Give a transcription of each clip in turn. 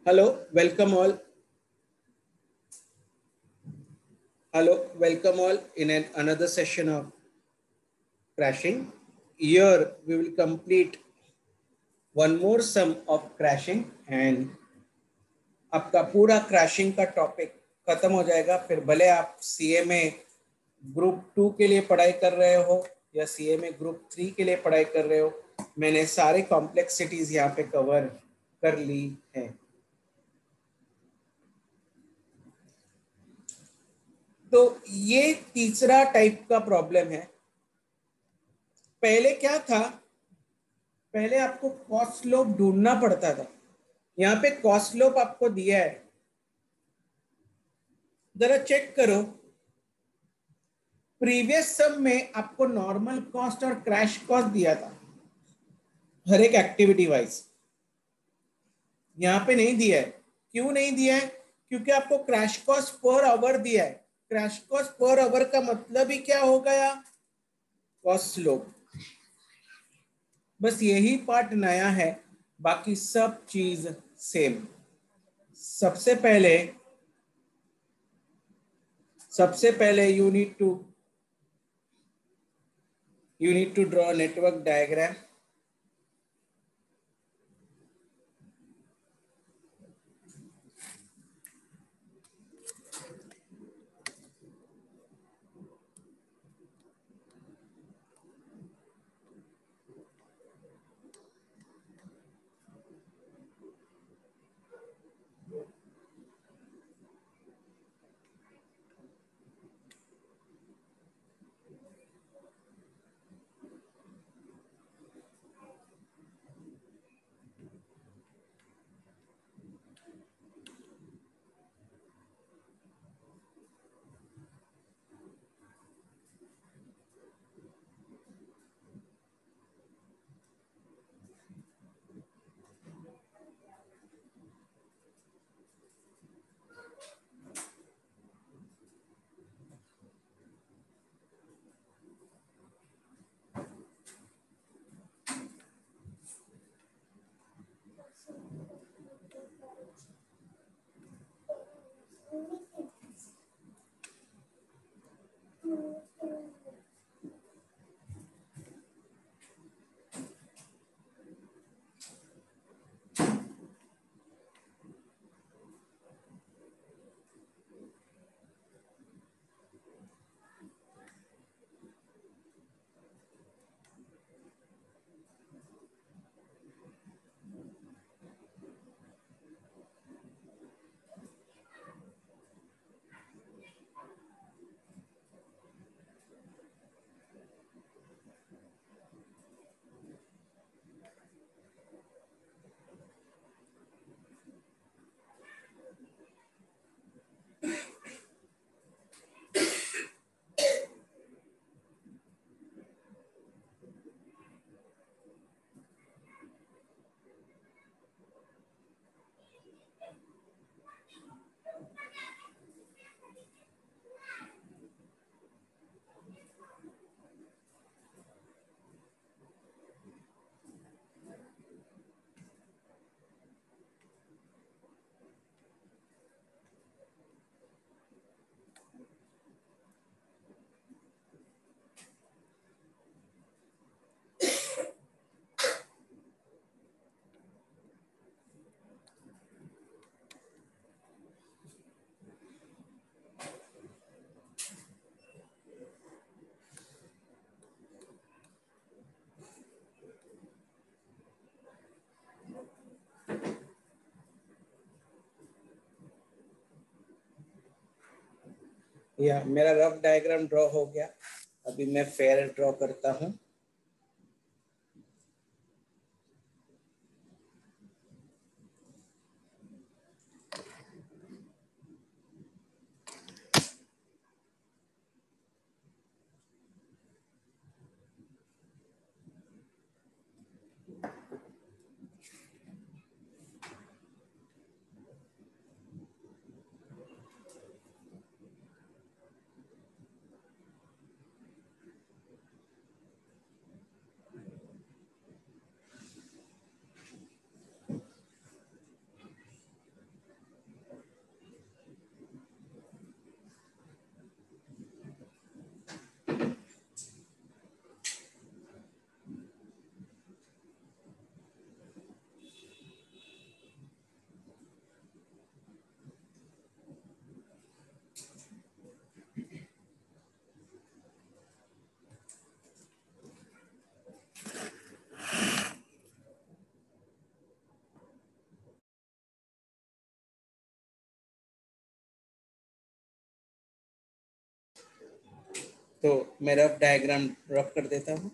Hello, welcome all. Hello, welcome all in another session of crashing. Here we will complete one more sum of crashing and आपका पूरा crashing का topic खत्म हो जाएगा। फिर भले आप सीए में ग्रुप 2 के लिए पढ़ाई कर रहे हो या सीए में ग्रुप 3 के लिए पढ़ाई कर रहे हो, मैंने सारे कॉम्प्लेक्सिटीज यहाँ पे कवर कर ली है। तो ये तीसरा टाइप का प्रॉब्लम है। पहले क्या था, पहले आपको कॉस्ट स्लोप ढूंढना पड़ता था। यहाँ पे कॉस्ट स्लोप आपको दिया है, जरा चेक करो। प्रीवियस सम में आपको नॉर्मल कॉस्ट और क्रैश कॉस्ट दिया था हर एक एक्टिविटी वाइज। यहाँ पे नहीं दिया है। क्यों नहीं दिया है? क्योंकि आपको क्रैश कॉस्ट पर आवर दिया है। क्रैश कॉस्ट पर आवर का मतलब ही क्या हो गया? Cost slope. बस यही पार्ट नया है, बाकी सब चीज सेम। सबसे पहले you need to draw a network diagram. या मेरा रफ डायग्राम ड्रॉ हो गया। अभी मैं फेयर ड्रॉ करता हूं। तो मैं रफ डायग्राम रफ कर देता हूँ।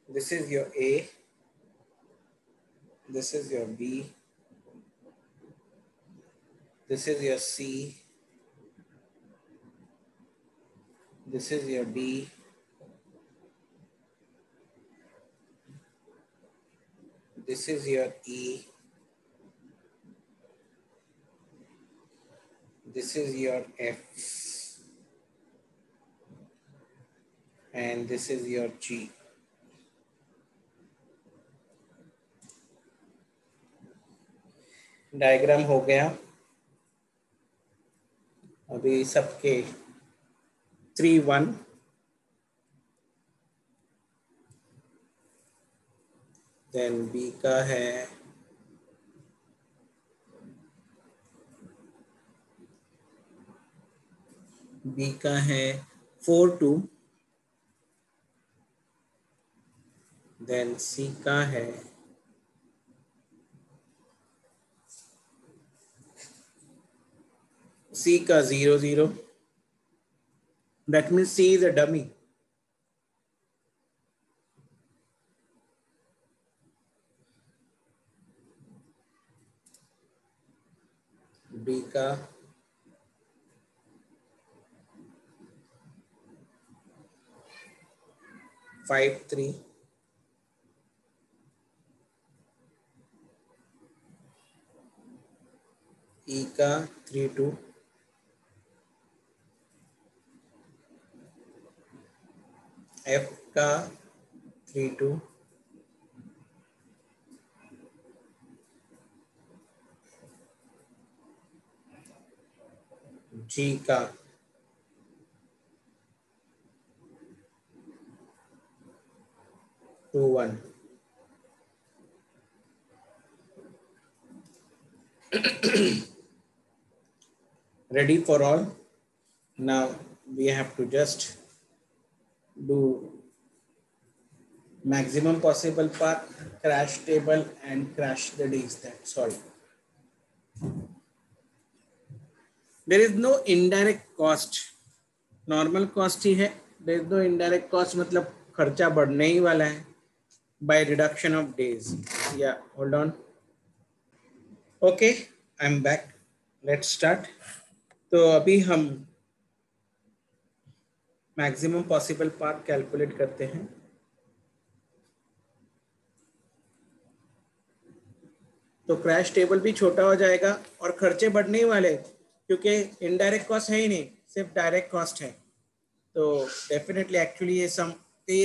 This is your A, this is your B, this is your C, this is your D, this is your E, this is your F, and this is your G. Diagram हो गया। अभी सबके 3 1 then B का है B का है 4 2, then सी का है C का 0 0, that means C is a dummy. D का 5-3, E का 3-2, F का 3-2, G का 2-1. Ready for all? Now we have to just do maximum possible path, crash table, and crash the days. That's all. There is no indirect cost. Normal cost ही है. There is no indirect cost, मतलब खर्चा बढ़ने ही वाला है by reduction of days. या hold on. Okay, I am back. Let's start. तो अभी हम मैक्सिमम पॉसिबल पाथ कैलकुलेट करते हैं. तो क्रैश टेबल भी छोटा हो जाएगा और खर्चे बढ़ने ही वाले, क्योंकि इनडायरेक्ट कॉस्ट है ही नहीं, सिर्फ डायरेक्ट कॉस्ट है. तो डेफिनेटली एक्चुअली ये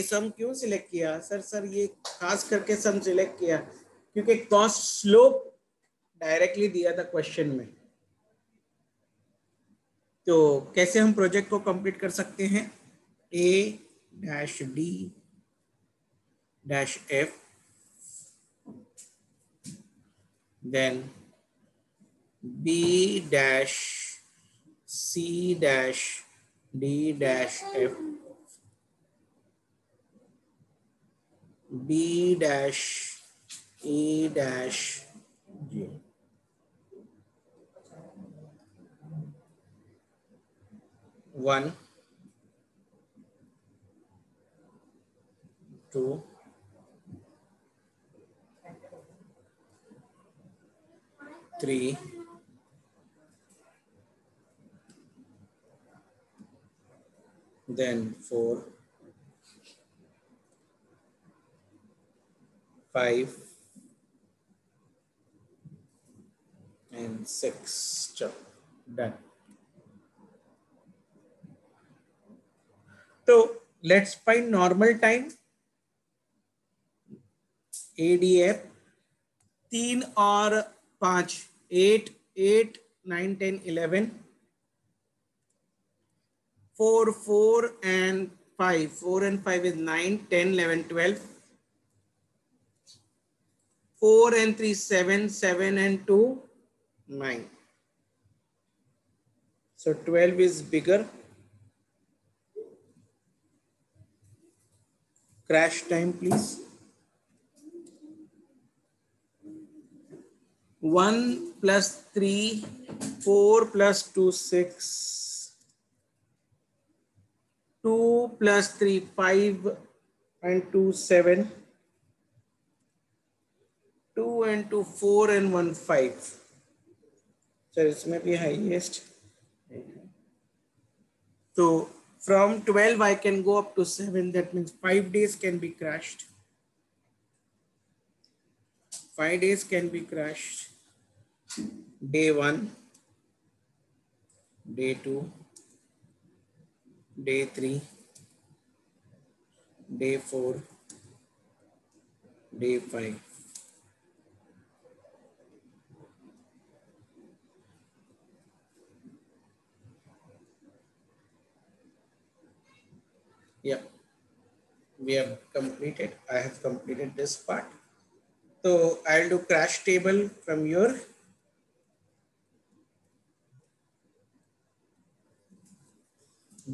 सम क्यों सिलेक्ट किया सर ये खास करके सम सिलेक्ट किया क्योंकि कॉस्ट स्लोप डायरेक्टली दिया था क्वेश्चन में. तो कैसे हम प्रोजेक्ट को कंप्लीट कर सकते हैं? A dash D dash F, then B dash C dash D dash F, B dash E dash G. One, two, three, then 4, 5 and 6. Done. So let's find normal time. ADF 3 और 5, 8, 8, 9, 10, 11, 4, 4 and 5. 4 and 5 is 9, 10, 11, 12. 4 and 3, 7, 7 and 2, 9. So 12 is bigger. Crash time, please. 1 plus 3, 4 plus 2, 6. 2 plus 3, 5 and 2, 7. 2 and 2, 4 and 1, 5. So this may be highest. So from 12, I can go up to 7. That means 5 days can be crashed. 5 days can be crashed. Day 1, day 2, day 3, day 4, day 5. Yeah, we have completed. I have completed this part. So I'll do crash table from your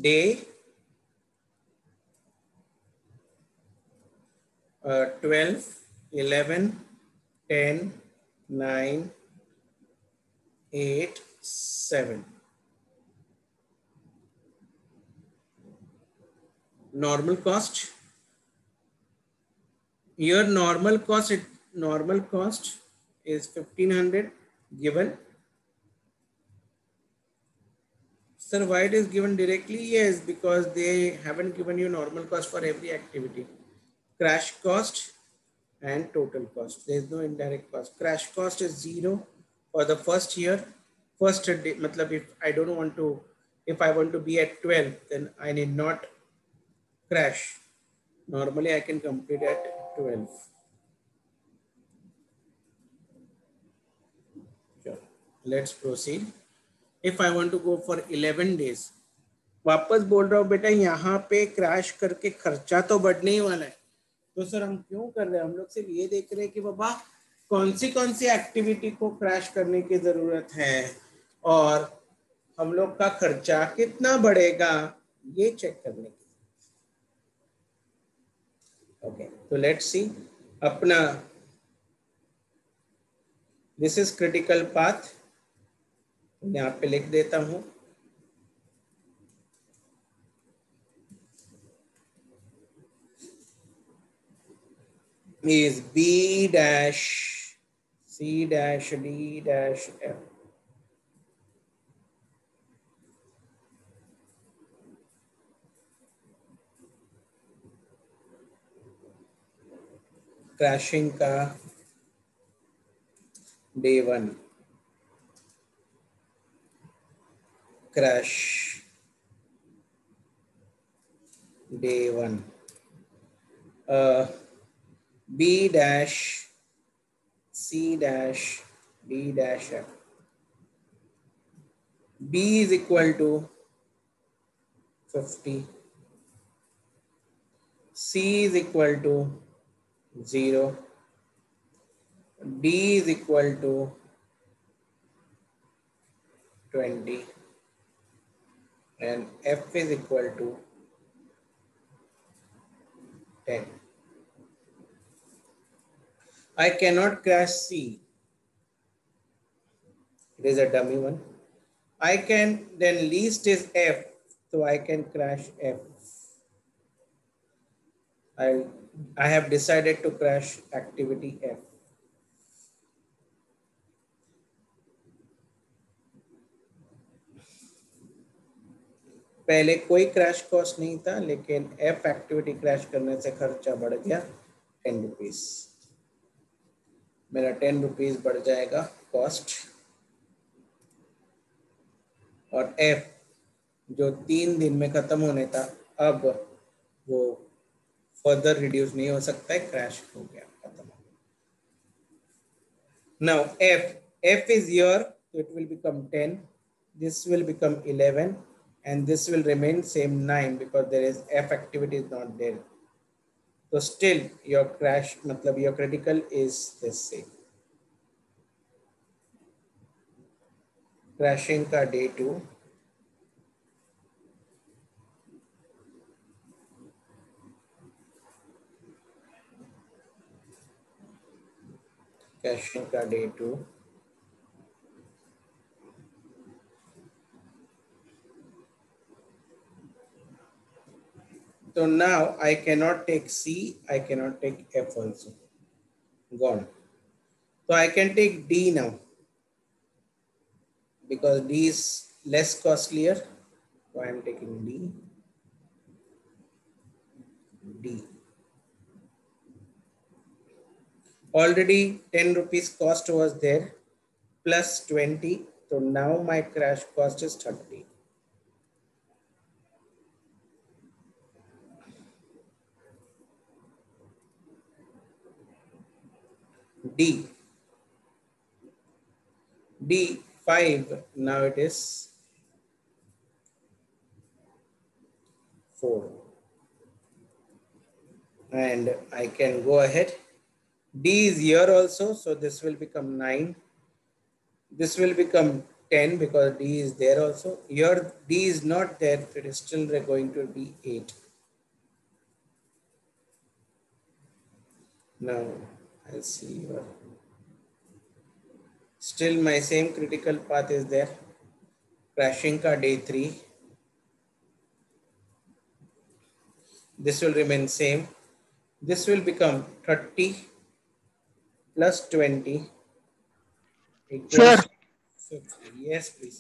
day 12, 11, 10, 9, 8, 7. Normal cost. Your normal cost is 1500 given. Sir, why it is given directly? Yes, because they haven't given you normal cost for every activity. Crash cost and total cost. There is no indirect cost. Crash cost is 0 for the first year. First day, matlab if I don't want to, if I want to be at 12, then I need not crash. Normally I can complete at 12. Sure. Let's proceed. If I want to go for 11 days, वापस बोल रहा हूँ बेटा यहाँ पे crash करके खर्चा तो बढ़ने ही वाला है, तो सर हम क्यों कर रहे हैं? हम लोग सिर्फ ये देख रहे हैं कि बाबा कौन सी एक्टिविटी को क्रैश करने की जरूरत है और हम लोग का खर्चा कितना बढ़ेगा ये चेक करने की। ओके, तो लेट्स सी अपना दिस इज क्रिटिकल पाथ, यहाँ पे लिख देता हूँ is B dash C dash D dash F. Crashing का day 1 crash day 1 B dash C dash D dash F. B is equal to 50. C is equal to 0. D is equal to 20. And F is equal to 10. I cannot crash C. It is a dummy one. I can, then least is F, so I can crash F. I have decided to crash activity F. पहले कोई crash cost नहीं था, लेकिन F activity crash करने से खर्चा बढ़ गया 10 रुपीज। मेरा 10 रुपीज बढ़ जाएगा कॉस्ट, और F जो 3 दिन में खत्म होने था अब वो फर्दर रिड्यूस नहीं हो सकता है, क्रैश हो गया, खत्म हो गया। Now F is here, so it will become 10, this will become 11, and this will remain same 9 because there is F activity is not there. So still your crash, matlab your critical is the same. Crashing का day 2, crashing का day 2, so now I cannot take C, I cannot take F also, gone. So I can take D now because D is less costlier, so I am taking D. Already 10 rupees cost was there plus 20, so now my crash cost is 30. D 5, now it is 4, and I can go ahead. D is here also, so this will become 9. This will become 10 because D is there also. Here D is not there, it is still going to be 8. Now I'll see here. Still my same critical path is there. Crashing ka day 3. This will remain same. This will become 30 plus 20 equals Sure. Yes please.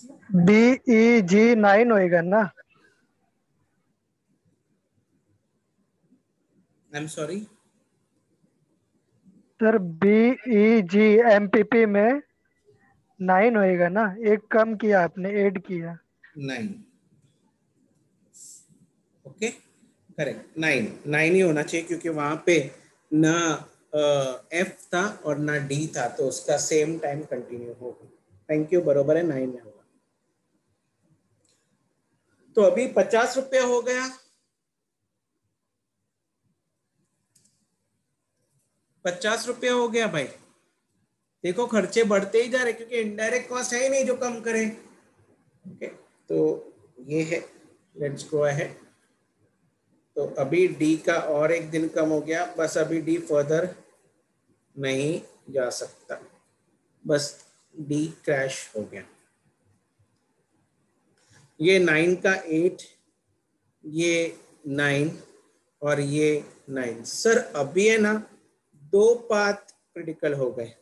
BEG9 होएगा ना? I am sorry sir BEG MPP में 9 होएगा ना? एक कम किया आपने, add किया। 9। Okay correct, 9 9 ही होना चाहिए क्योंकि वहां पे ना एफ था और ना डी था, तो उसका सेम टाइम कंटिन्यू होगा। थैंक यू, बरोबर है, 9 में होगा। तो अभी 50 रुपया हो गया, 50 रुपया हो गया भाई। देखो खर्चे बढ़ते ही जा रहे क्योंकि इनडायरेक्ट कॉस्ट है ही नहीं जो कम करे। ओके तो ये है, लेट्स गो अहेड। तो अभी डी का और एक दिन कम हो गया, बस अभी डी फर्दर नहीं जा सकता, बस डी क्रैश हो गया। ये 9 का 8, ये 9 और ये 9। सर अभी है ना, दो पाथ क्रिटिकल हो गए।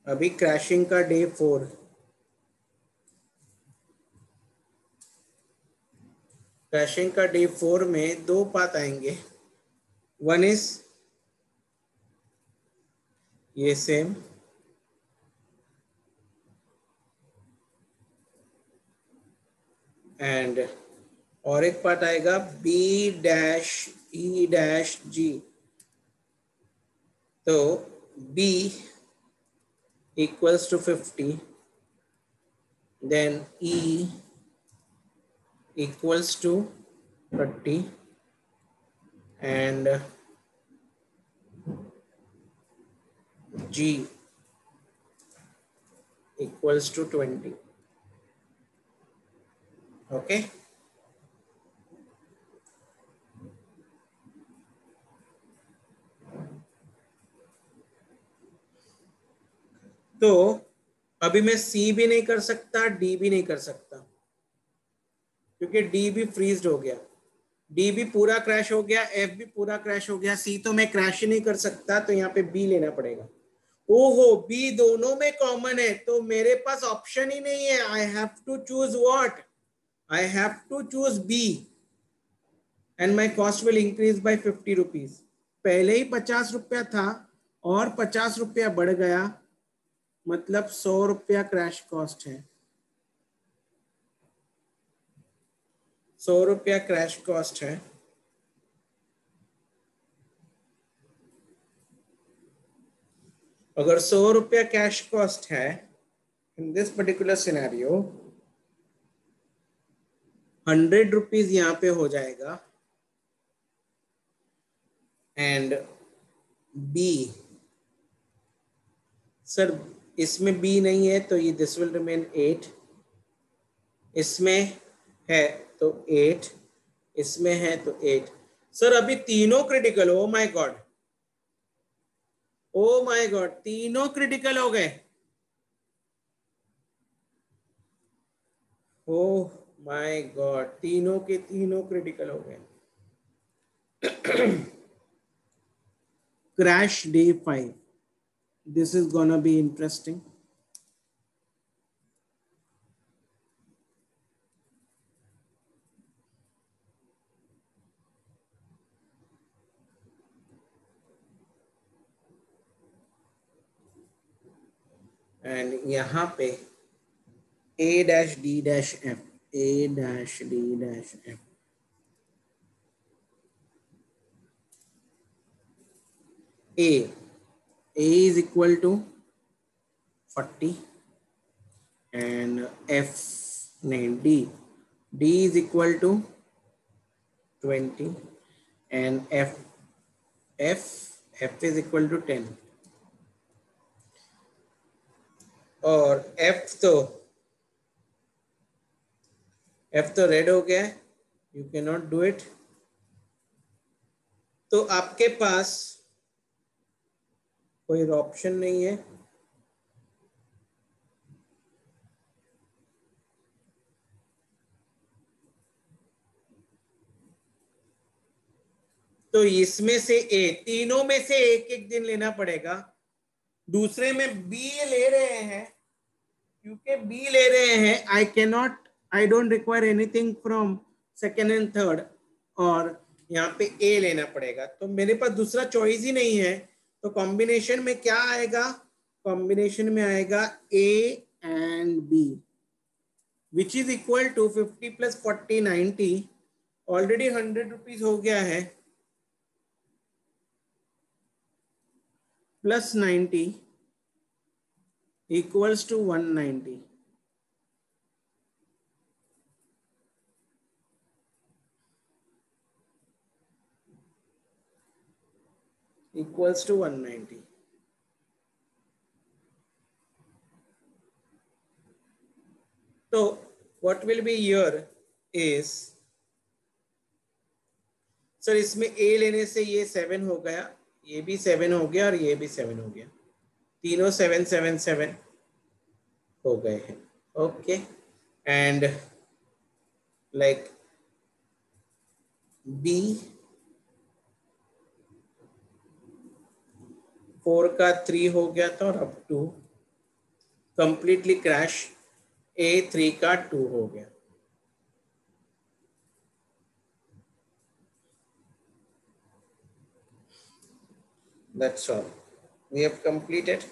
अभी क्रैशिंग का डे 4, क्रैशिंग का डे 4 में दो पाथ आएंगे। वन इज ये सेम, एंड और एक पार्ट आएगा B dash E dash G. तो B equals to 50, then E equals to 30 and G equals to 20. Okay. तो अभी मैं C भी नहीं कर सकता, D भी नहीं कर सकता क्योंकि D भी फ्रीज्ड हो गया, D भी पूरा क्रैश हो गया, F भी पूरा क्रैश हो गया, C तो मैं क्रैश ही नहीं कर सकता, तो यहाँ पे B लेना पड़ेगा। ओहो, B दोनों में कॉमन है, तो मेरे पास ऑप्शन ही नहीं है। I have to choose what, I have to choose B and my cost will increase by 50 rupees. पहले ही 50 रुपया था और 50 रुपया बढ़ गया, मतलब 100 रुपया क्रैश कॉस्ट है। 100 रुपया क्रैश कॉस्ट है। अगर 100 रुपया कैश कॉस्ट है in this particular scenario, 100 rupees यहां पे हो जाएगा एंड बी, सर इसमें बी नहीं है तो ये दिस विल रिमेन 8, इसमें है तो 8, इसमें है तो 8। सर अभी तीनों critical, oh my God, oh my God, तीनों क्रिटिकल हो गए। ओ माय गॉड, तीनों के तीनों क्रिटिकल हो गए। Crash day 5, this is gonna be interesting. And यहाँ पे A dash D dash F, A dash D dash F, A is equal to 40 and F नहीं D is equal to 20 and F is equal to 10 और F तो red हो गया, you can not do it. तो आपके पास कोई option नहीं है, तो इसमें से तीनों में से एक एक दिन लेना पड़ेगा। दूसरे में बी ले रहे हैं, क्योंकि बी ले रहे हैं, I don't require anything from second and third, और यहाँ पे ए लेना पड़ेगा, तो मेरे पास दूसरा चॉइस ही नहीं है। तो कॉम्बिनेशन में क्या आएगा? कॉम्बिनेशन में आएगा A and B, which is equal to 50 plus 40 90, already 100 rupees हो गया है, plus 90 equals to 190। equals to 190. So what will be here is, sir इसमें A लेने से ये 7 हो गया, ये भी 7 हो गया और ये भी 7 हो गया, तीनों 7 7 7 हो गए हैं। ओके, एंड लाइक B 4 का 3 हो गया था और अब 2 कंप्लीटली क्रैश, A 3 का 2 हो गया। That's all. We have completed.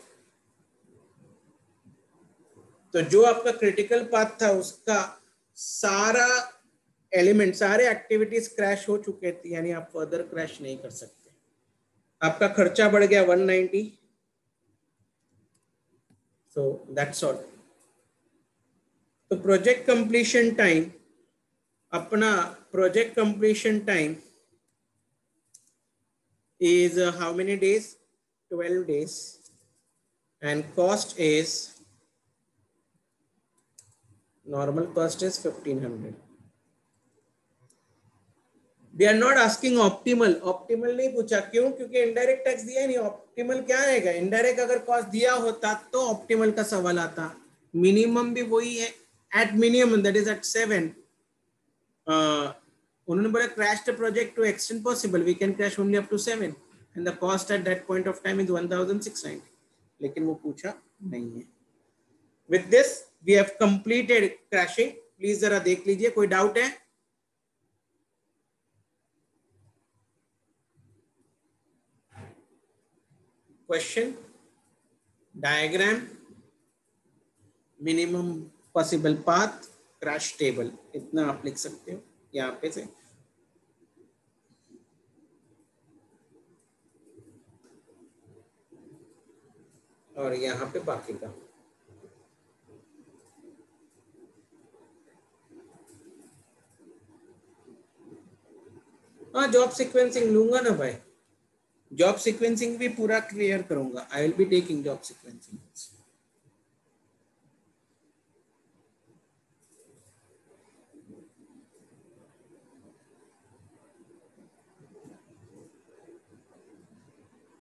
तो जो आपका क्रिटिकल पाथ था उसका सारा एलिमेंट, सारे एक्टिविटीज क्रैश हो चुके थे, यानी आप फर्दर क्रैश नहीं कर सकते। आपका खर्चा बढ़ गया 190। So that's all. तो प्रोजेक्ट कंप्लीशन टाइम, अपना project completion time is how many days? 12 days, and cost is, normal cost is 1500. They are not asking optimal नहीं पूछा, क्यों? क्योंकि इनडायरेक्ट टैक्स दिया नहीं। ऑप्टिमल क्या आएगा? इनडायरेक्ट अगर कॉस्ट दिया होता तो ऑप्टिमल का सवाल आता। मिनिमम भी वही है, at minimum that is at 7। उन्होंने बोला crash the project to extend possible, we can crash only up to 7 and the cost at that point of time is 1690, लेकिन वो पूछा नहीं है। With this we have completed crashing। Please जरा देख लीजिए, कोई डाउट है? Question, diagram, minimum possible path, crash table, इतना आप लिख सकते हो यहाँ पे से। और यहाँ पे बाकी का। हाँ, जॉब सीक्वेंसिंग लूंगा ना भाई, जॉब सीक्वेंसिंग भी पूरा क्लियर करूंगा। I will be taking job sequencing.